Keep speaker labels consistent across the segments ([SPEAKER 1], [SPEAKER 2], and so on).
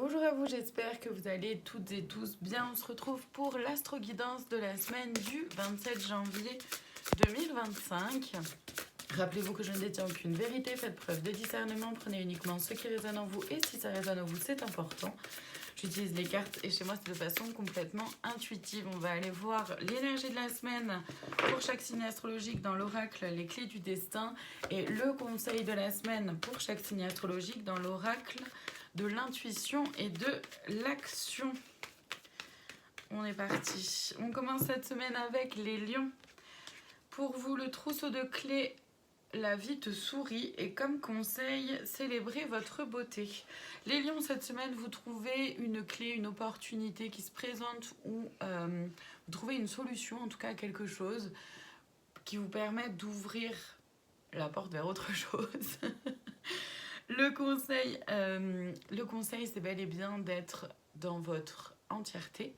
[SPEAKER 1] Bonjour à vous, j'espère que vous allez toutes et tous bien. On se retrouve pour l'astro-guidance de la semaine du 27 janvier 2025. Rappelez-vous que je ne détiens aucune vérité, faites preuve de discernement, prenez uniquement ce qui résonne en vous et si ça résonne en vous, c'est important. J'utilise les cartes et chez moi c'est de façon complètement intuitive. On va aller voir l'énergie de la semaine pour chaque signe astrologique dans l'oracle, les clés du destin et le conseil de la semaine pour chaque signe astrologique dans l'oracle de l'intuition et de l'action. On est parti. On commence cette semaine avec les lions. Pour vous, le trousseau de clés, la vie te sourit et comme conseil, célébrez votre beauté. Les lions, cette semaine, vous trouvez une clé, une opportunité qui se présente ou vous trouvez une solution, en tout cas quelque chose qui vous permet d'ouvrir la porte vers autre chose. Le conseil, c'est bel et bien d'être dans votre entièreté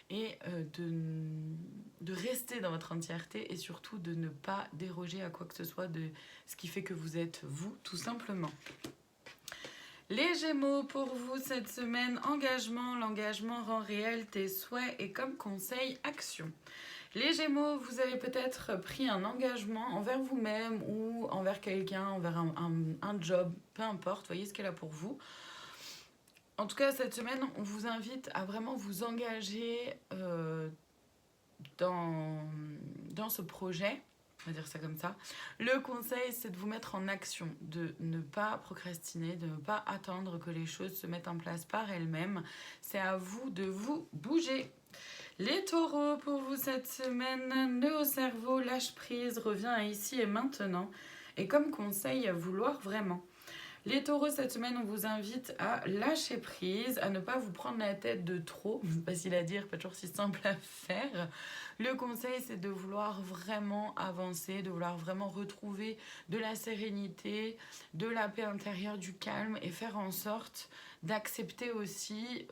[SPEAKER 1] et de rester dans votre entièreté et surtout de ne pas déroger à quoi que ce soit de ce qui fait que vous êtes vous, tout simplement. Les Gémeaux, pour vous cette semaine, engagement. L'engagement rend réel tes souhaits et comme conseil, action. Les Gémeaux, vous avez peut-être pris un engagement envers vous-même ou envers quelqu'un, envers un job, peu importe, voyez ce qu'elle a pour vous. En tout cas, cette semaine, on vous invite à vraiment vous engager dans ce projet, on va dire ça comme ça. Le conseil, c'est de vous mettre en action, de ne pas procrastiner, de ne pas attendre que les choses se mettent en place par elles-mêmes. C'est à vous de vous bouger. Les taureaux, pour vous cette semaine, nœud au cerveau, lâche prise, revient ici et maintenant. Et comme conseil, vouloir vraiment. Les taureaux, cette semaine, on vous invite à lâcher prise, à ne pas vous prendre la tête de trop. Pas facile à dire, pas toujours si simple à faire. Le conseil, c'est de vouloir vraiment avancer, de vouloir vraiment retrouver de la sérénité, de la paix intérieure, du calme et faire en sorte d'accepter aussi...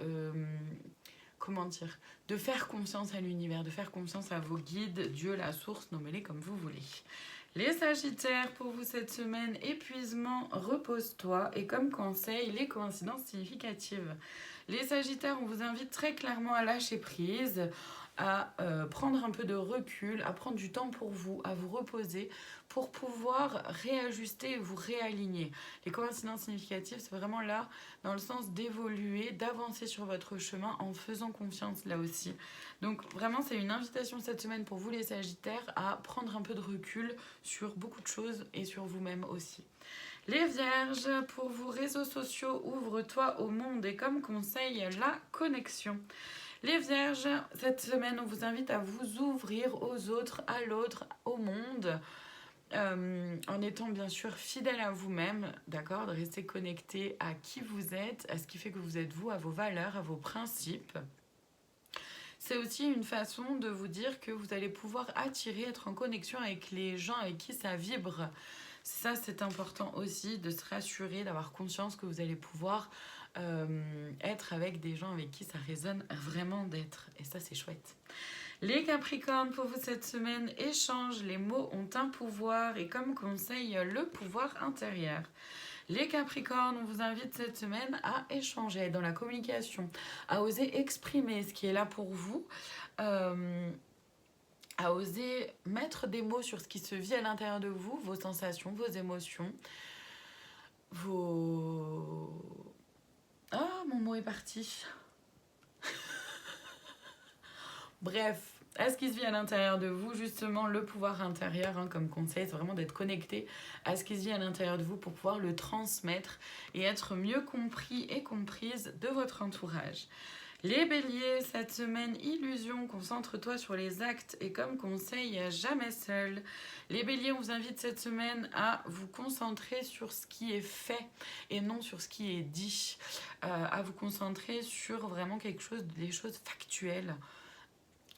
[SPEAKER 1] de faire confiance à l'univers, de faire confiance à vos guides, Dieu, la source, nommez-les comme vous voulez. Les Sagittaires, pour vous cette semaine, épuisement, repose-toi et comme conseil, les coïncidences significatives. Les Sagittaires, on vous invite très clairement à lâcher prise, à prendre un peu de recul, à prendre du temps pour vous, à vous reposer pour pouvoir réajuster et vous réaligner. Les coïncidences significatives, c'est vraiment là dans le sens d'évoluer, d'avancer sur votre chemin en faisant confiance là aussi. Donc vraiment, c'est une invitation cette semaine pour vous les Sagittaires à prendre un peu de recul sur beaucoup de choses et sur vous-même aussi. Les Vierges, pour vous, réseaux sociaux, ouvre-toi au monde et comme conseil, la connexion. Les Vierges, cette semaine, on vous invite à vous ouvrir aux autres, à l'autre, au monde, en étant bien sûr fidèle à vous-même, d'accord, de rester connecté à qui vous êtes, à ce qui fait que vous êtes vous, à vos valeurs, à vos principes. C'est aussi une façon de vous dire que vous allez pouvoir attirer, être en connexion avec les gens avec qui ça vibre. Ça, c'est important aussi de se rassurer, d'avoir conscience que vous allez pouvoir être avec des gens avec qui ça résonne vraiment d'être. Et ça, c'est chouette. Les Capricornes, pour vous cette semaine, échange. Les mots ont un pouvoir et comme conseil, le pouvoir intérieur. Les Capricornes, on vous invite cette semaine à échanger dans la communication, à oser exprimer ce qui est là pour vous, à oser mettre des mots sur ce qui se vit à l'intérieur de vous, vos sensations, vos émotions, vos... Ah, mon mot est parti. Bref, à ce qui se vit à l'intérieur de vous, justement, le pouvoir intérieur, comme conseil, c'est vraiment d'être connecté à ce qui se vit à l'intérieur de vous pour pouvoir le transmettre et être mieux compris et comprise de votre entourage. Les Béliers, cette semaine, illusion, concentre-toi sur les actes et comme conseil, jamais seul. Les Béliers, on vous invite cette semaine à vous concentrer sur ce qui est fait et non sur ce qui est dit, à vous concentrer sur vraiment quelque chose, des choses factuelles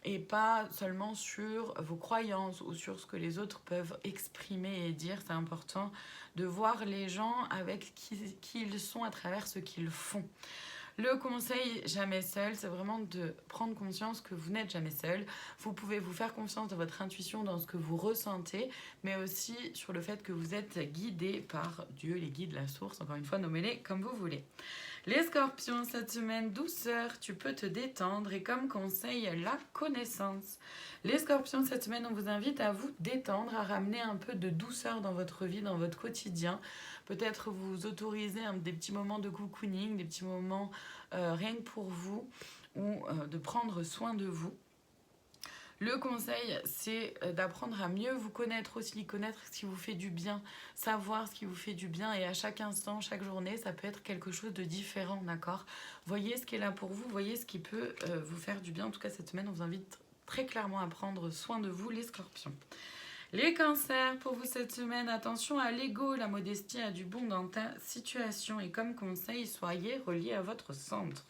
[SPEAKER 1] et pas seulement sur vos croyances ou sur ce que les autres peuvent exprimer et dire. C'est important de voir les gens avec qui ils sont à travers ce qu'ils font. Le conseil jamais seul, c'est vraiment de prendre conscience que vous n'êtes jamais seul. Vous pouvez vous faire confiance dans votre intuition, dans ce que vous ressentez, mais aussi sur le fait que vous êtes guidé par Dieu, les guides, la source, encore une fois, nommez-les comme vous voulez. Les scorpions, cette semaine, douceur, tu peux te détendre et comme conseil, la connaissance. Les scorpions, cette semaine, on vous invite à vous détendre, à ramener un peu de douceur dans votre vie, dans votre quotidien. Peut-être vous autoriser des petits moments de cocooning, des petits moments rien que pour vous ou de prendre soin de vous. Le conseil, c'est d'apprendre à mieux vous connaître aussi, connaître ce qui vous fait du bien, savoir ce qui vous fait du bien et à chaque instant, chaque journée, ça peut être quelque chose de différent, d'accord? Voyez ce qui est là pour vous, voyez ce qui peut vous faire du bien. En tout cas, cette semaine, on vous invite très clairement à prendre soin de vous, les scorpions. Les cancers, pour vous cette semaine, attention à l'ego, la modestie a du bon dans ta situation et comme conseil, soyez reliés à votre centre.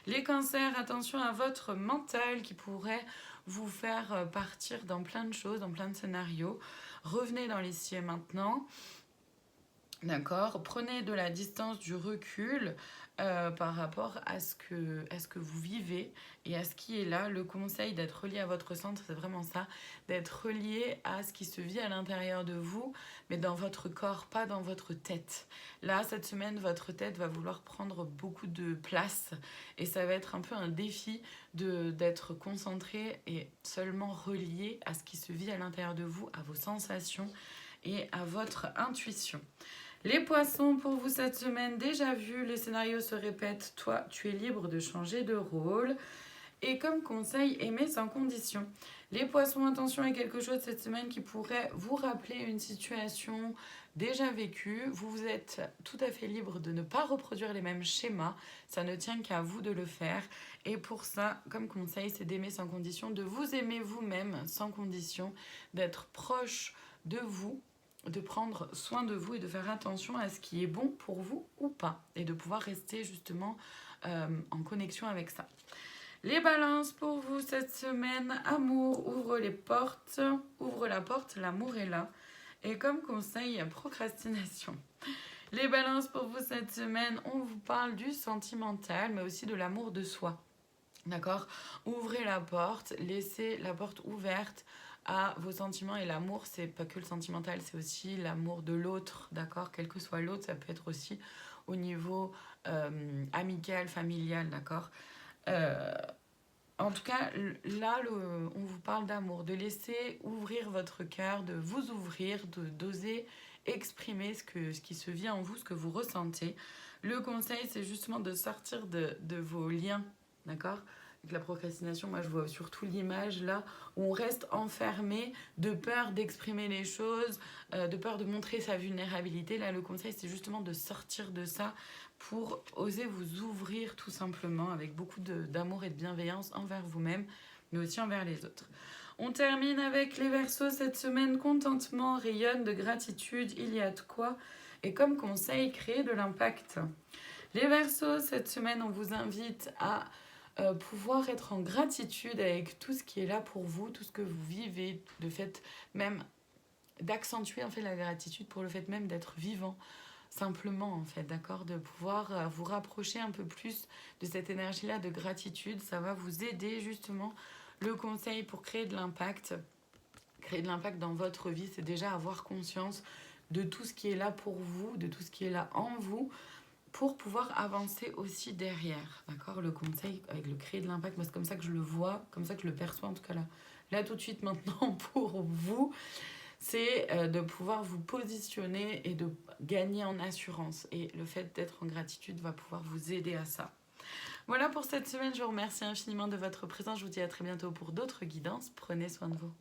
[SPEAKER 1] Les cancers, attention à votre mental qui pourrait vous faire partir dans plein de choses, dans plein de scénarios. Revenez dans l'ici et maintenant. D'accord? Prenez de la distance, du recul par rapport à ce que vous vivez et à ce qui est là. Le conseil d'être relié à votre centre, c'est vraiment ça, d'être relié à ce qui se vit à l'intérieur de vous, mais dans votre corps, pas dans votre tête. Là, cette semaine, votre tête va vouloir prendre beaucoup de place et ça va être un peu un défi d'être concentré et seulement relié à ce qui se vit à l'intérieur de vous, à vos sensations et à votre intuition. Les poissons, pour vous cette semaine, déjà vu, les scénarios se répètent. Toi, tu es libre de changer de rôle. Et comme conseil, aimez sans condition. Les poissons, attention à quelque chose cette semaine qui pourrait vous rappeler une situation déjà vécue. Vous êtes tout à fait libre de ne pas reproduire les mêmes schémas. Ça ne tient qu'à vous de le faire. Et pour ça, comme conseil, c'est d'aimer sans condition, de vous aimer vous-même sans condition, d'être proche de vous, de prendre soin de vous et de faire attention à ce qui est bon pour vous ou pas et de pouvoir rester justement en connexion avec ça. Les balances pour vous cette semaine, amour, ouvre la porte, l'amour est là. Et comme conseil, procrastination. Les balances pour vous cette semaine, on vous parle du sentimental mais aussi de l'amour de soi. D'accord? Ouvrez la porte, laissez la porte ouverte à vos sentiments et l'amour, c'est pas que le sentimental, c'est aussi l'amour de l'autre, d'accord? Quel que soit l'autre, ça peut être aussi au niveau amical, familial, d'accord? En tout cas, là, on vous parle d'amour, de laisser ouvrir votre cœur, de vous ouvrir, d'oser exprimer ce qui se vit en vous, ce que vous ressentez. Le conseil, c'est justement de sortir de vos liens, d'accord? Avec la procrastination, moi je vois surtout l'image là où on reste enfermé de peur d'exprimer les choses, de peur de montrer sa vulnérabilité. Là, le conseil, c'est justement de sortir de ça pour oser vous ouvrir tout simplement avec beaucoup d'amour et de bienveillance envers vous-même, mais aussi envers les autres. On termine avec les Verseaux cette semaine. Contentement, rayonne de gratitude, il y a de quoi. Et comme conseil, créer de l'impact. Les Verseaux, cette semaine, on vous invite à pouvoir être en gratitude avec tout ce qui est là pour vous, tout ce que vous vivez, de fait même d'accentuer en fait la gratitude pour le fait même d'être vivant, simplement en fait, d'accord, de pouvoir vous rapprocher un peu plus de cette énergie-là de gratitude. Ça va vous aider justement. Le conseil pour créer de l'impact dans votre vie, c'est déjà avoir conscience de tout ce qui est là pour vous, de tout ce qui est là en vous, pour pouvoir avancer aussi derrière, d'accord? Le conseil avec le créer de l'impact, moi c'est comme ça que je le vois, comme ça que je le perçois en tout cas là tout de suite maintenant pour vous, c'est de pouvoir vous positionner et de gagner en assurance. Et le fait d'être en gratitude va pouvoir vous aider à ça. Voilà pour cette semaine, je vous remercie infiniment de votre présence, je vous dis à très bientôt pour d'autres guidances, prenez soin de vous.